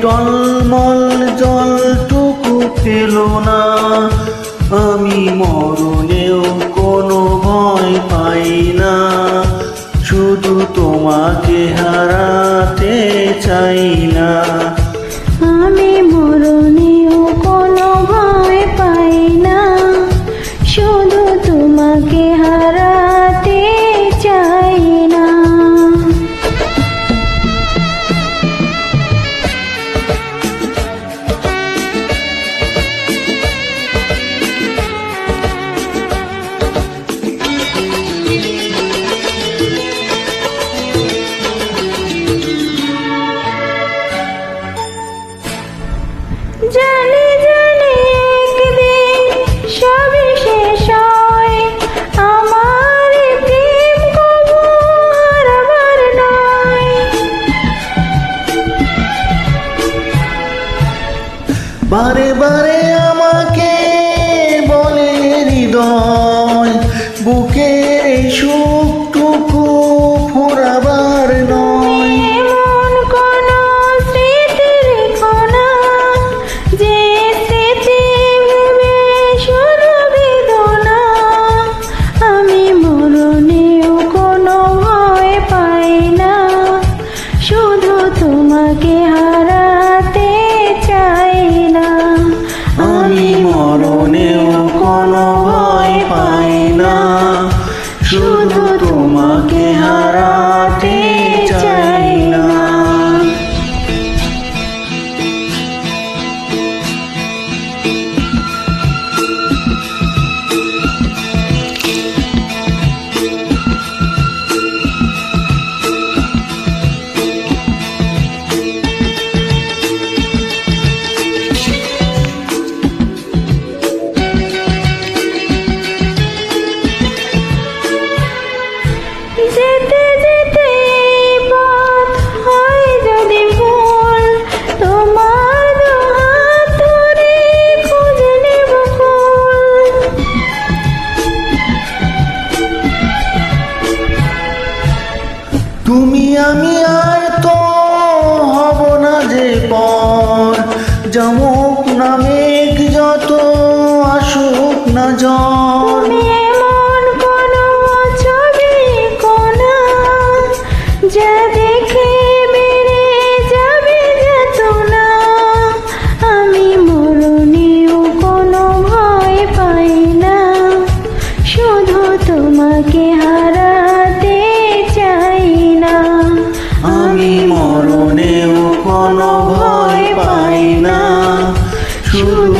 টলমল জলটুকু পেলো না। আমি মরণেও কোনো ভয় পাই না, শুধু তোমাকে হারাতে চাই না। আমি মরণেও কোনো ভয় পাই না, শুধু তোমাকে হারাতে চাই না। জানি জানি একদিন সবই শেষ হয়, আমার প্রেম কবু হারাবার নয়। বারে বারে আমাকে বলে হৃদয়, বুকের এই সুখটুকু ফুরাবার নয়। এমন কোনো স্মৃতি রেখো না, যে স্মৃতি ভেবে শুধু বেদনা। আমি মরণেও কোনো ভয় পাই না, শুধু তোমাকে হারাতে চাই না। আমি মরণেও কোনো ভয় পাই না, শুধু তোমাকে হারাতে চাই না। যেতে যেতে এই পথ হয় যদি ভুল, তোমার দুহাত ধরে খুঁজে নেব কুল। তুমি আমি আর তো হব না যে পর, যমুক না মেঘ যত আসুক না ঝড়। তুমি এমন কোনো ছবি কোনা, যা দেখে বেড়ে যাবে যাতনা। আমি মরণেও কোনো ভয় পাই না, শুধু তোমাকে হারাতে চাই না। আমি মরণেও কোনো ভয় পাই না, শুধু